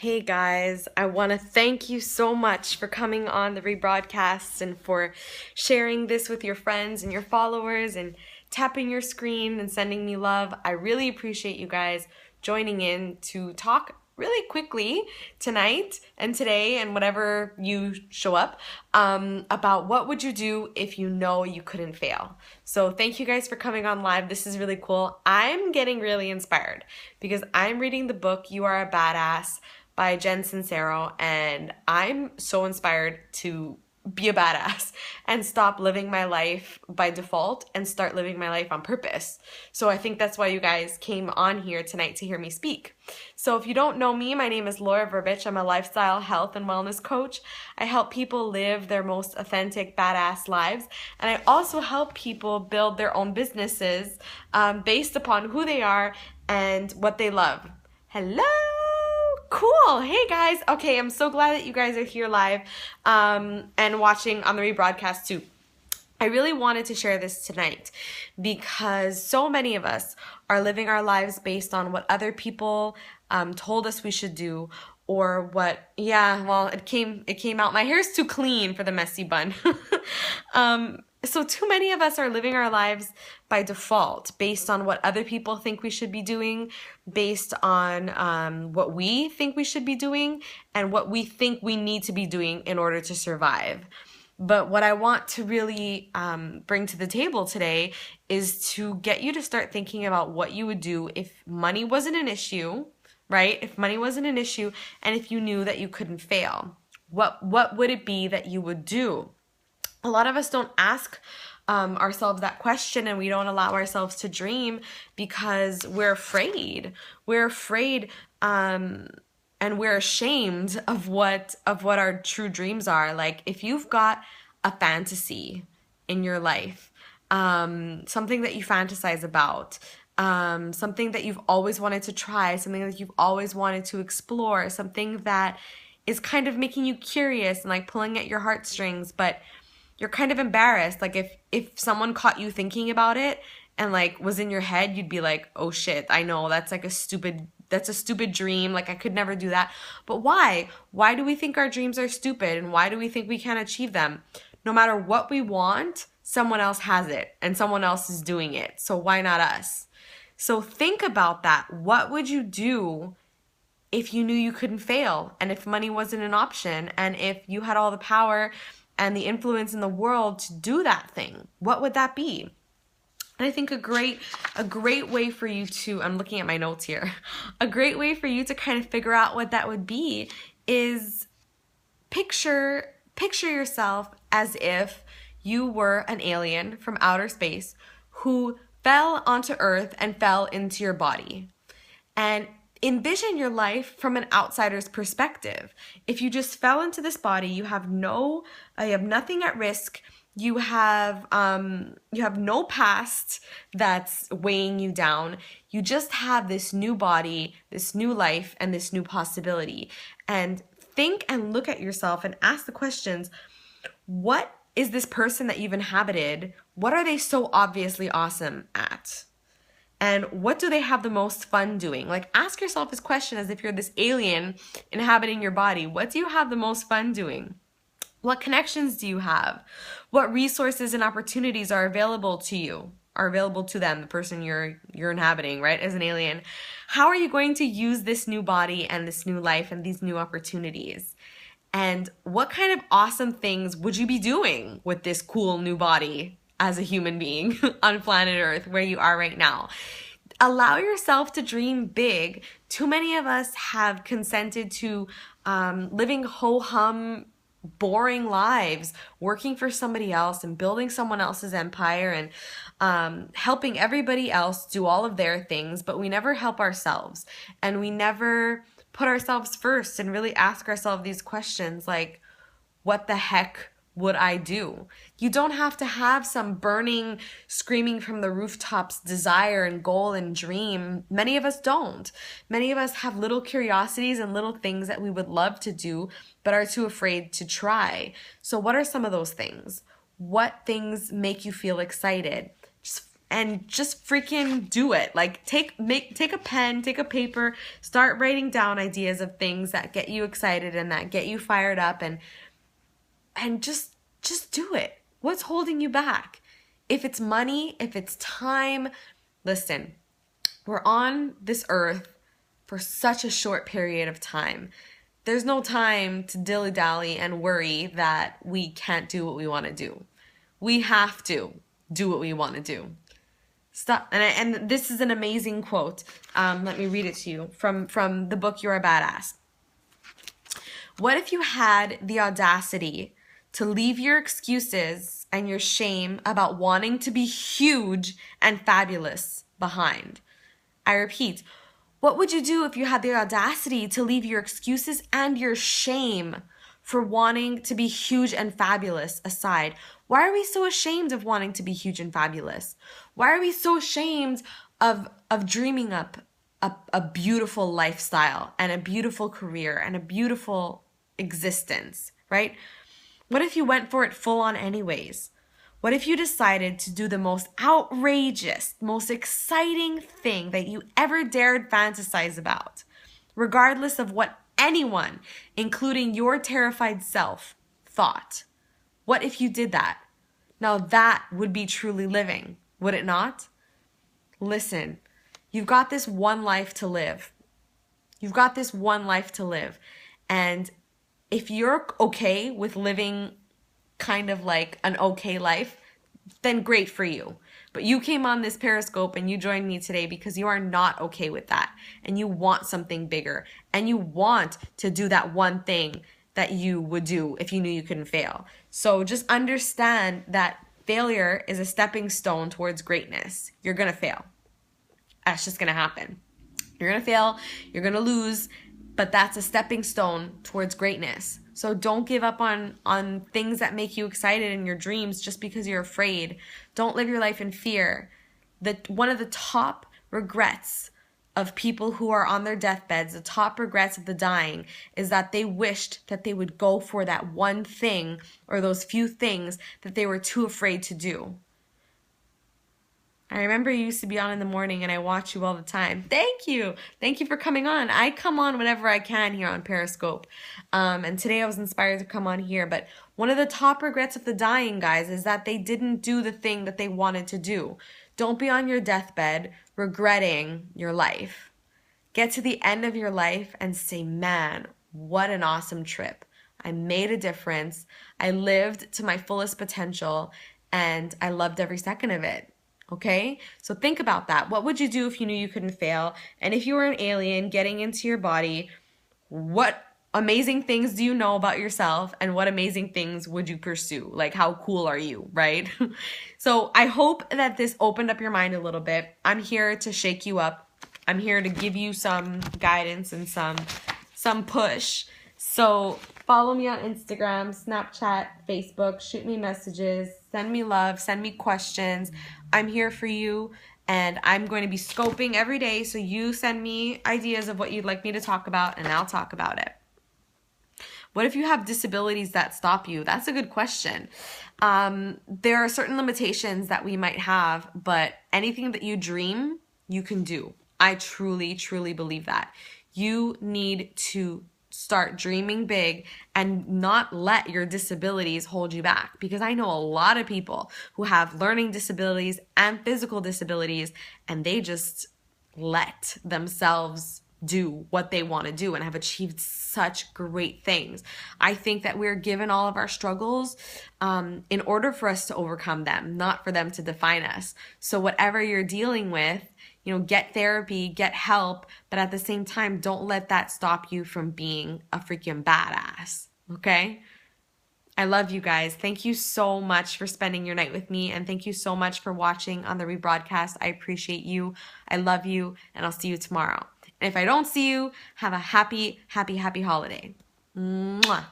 Hey guys, I want to thank you so much for coming on the rebroadcasts and for sharing this with your friends and your followers and tapping your screen and sending me love. I really appreciate you guys joining in to talk really quickly tonight and today and whenever you show up about what would you do if you know you couldn't fail. So thank you guys for coming on live. This is really cool. I'm getting really inspired because I'm reading the book You Are a Badass by Jen Sincero, and I'm so inspired to be a badass and stop living my life by default and start living my life on purpose. So I think that's why you guys came on here tonight to hear me speak. So if you don't know me, my name is Laura Verbich. I'm a lifestyle health and wellness coach. I help people live their most authentic badass lives, and I also help people build their own businesses based upon who they are and what they love. Hello! Cool. Hey guys. Okay, I'm so glad that you guys are here live and watching on the rebroadcast too. I really wanted to share this tonight because so many of us are living our lives based on what other people told us we should do, or what, well, it came out. My hair's too clean for the messy bun. So too many of us are living our lives by default, based on what other people think we should be doing, based on what we think we should be doing, and what we think we need to be doing in order to survive. But what I want to really bring to the table today is to get you to start thinking about what you would do if money wasn't an issue, right? If money wasn't an issue, and if you knew that you couldn't fail, what would it be that you would do? A lot of us don't ask ourselves that question, and we don't allow ourselves to dream because we're afraid. We're afraid and we're ashamed of what our true dreams are. Like, if you've got a fantasy in your life, something that you fantasize about, something that you've always wanted to try, something that you've always wanted to explore, something that is kind of making you curious and like pulling at your heartstrings, but you're kind of embarrassed. Like if someone caught you thinking about it and like was in your head, you'd be like, oh shit, I know that's a stupid dream. Like, I could never do that. But why? Why do we think our dreams are stupid? And why do we think we can't achieve them? No matter what we want, someone else has it and someone else is doing it. So why not us? So think about that. What would you do if you knew you couldn't fail, and if money wasn't an option, and if you had all the power and the influence in the world to do that thing? What would that be? And I think a great way for you to, I'm looking at my notes here, a great way for you to kind of figure out what that would be is picture yourself as if you were an alien from outer space who fell onto Earth and fell into your body. And envision your life from an outsider's perspective. If you just fell into this body, you have nothing at risk. You have no past that's weighing you down. You just have this new body, this new life, and this new possibility. And think and look at yourself and ask the questions: what is this person that you've inhabited? What are they so obviously awesome at? And what do they have the most fun doing? Like, ask yourself this question as if you're this alien inhabiting your body. What do you have the most fun doing? What connections do you have? What resources and opportunities are available to you, are available to them, the person you're inhabiting, right, as an alien? How are you going to use this new body and this new life and these new opportunities? And what kind of awesome things would you be doing with this cool new body as a human being on planet Earth where you are right now? Allow yourself to dream big. Too many of us have consented to living ho-hum, boring lives, working for somebody else and building someone else's empire and helping everybody else do all of their things, but we never help ourselves, and we never put ourselves first and really ask ourselves these questions like, what the heck would I do? You don't have to have some burning, screaming from the rooftops desire and goal and dream. Many of us don't. Many of us have little curiosities and little things that we would love to do, but are too afraid to try. So what are some of those things? What things make you feel excited? Just and just freaking do it. Like take a pen, take a paper, start writing down ideas of things that get you excited and that get you fired up, and just do it. What's holding you back? If it's money, if it's time, listen, we're on this earth for such a short period of time. There's no time to dilly-dally and worry that we can't do what we want to do. We have to do what we want to do. Stop. And this is an amazing quote. Let me read it to you from the book You're a Badass. What if you had the audacity to leave your excuses and your shame about wanting to be huge and fabulous behind? I repeat, what would you do if you had the audacity to leave your excuses and your shame for wanting to be huge and fabulous aside? Why are we so ashamed of wanting to be huge and fabulous? Why are we so ashamed of dreaming up a beautiful lifestyle and a beautiful career and a beautiful existence, right? What if you went for it full on anyways? What if you decided to do the most outrageous, most exciting thing that you ever dared fantasize about, regardless of what anyone, including your terrified self, thought? What if you did that? Now that would be truly living, would it not? Listen, you've got this one life to live. You've got this one life to live. And if you're okay with living kind of like an okay life, then great for you. But you came on this Periscope and you joined me today because you are not okay with that. And you want something bigger. And you want to do that one thing that you would do if you knew you couldn't fail. So just understand that failure is a stepping stone towards greatness. You're going to fail. That's just going to happen. You're going to fail. You're going to lose. But that's a stepping stone towards greatness. So don't give up on things that make you excited in your dreams just because you're afraid. Don't live your life in fear. One of the top regrets of people who are on their deathbeds, the top regrets of the dying, is that they wished that they would go for that one thing or those few things that they were too afraid to do. I remember you used to be on in the morning and I watch you all the time. Thank you. Thank you for coming on. I come on whenever I can here on Periscope. And today I was inspired to come on here. But one of the top regrets of the dying, guys, is that they didn't do the thing that they wanted to do. Don't be on your deathbed regretting your life. Get to the end of your life and say, man, what an awesome trip. I made a difference. I lived to my fullest potential and I loved every second of it. Okay? So think about that. What would you do if you knew you couldn't fail? And if you were an alien getting into your body, what amazing things do you know about yourself and what amazing things would you pursue? Like, how cool are you, right? So I hope that this opened up your mind a little bit. I'm here to shake you up. I'm here to give you some guidance and some push. So follow me on Instagram, Snapchat, Facebook, shoot me messages, send me love, send me questions. I'm here for you, and I'm going to be scoping every day, so you send me ideas of what you'd like me to talk about, and I'll talk about it. What if you have disabilities that stop you? That's a good question. There are certain limitations that we might have, but anything that you dream, you can do. I truly, truly believe that. You need to start dreaming big and not let your disabilities hold you back, because I know a lot of people who have learning disabilities and physical disabilities and they just let themselves do what they want to do and have achieved such great things. I think that we're given all of our struggles in order for us to overcome them, not for them to define us. So whatever you're dealing with, get therapy, get help, but at the same time, don't let that stop you from being a freaking badass, okay? I love you guys. Thank you so much for spending your night with me, and thank you so much for watching on the rebroadcast. I appreciate you. I love you, and I'll see you tomorrow. And if I don't see you, have a happy, happy, happy holiday. Mwah.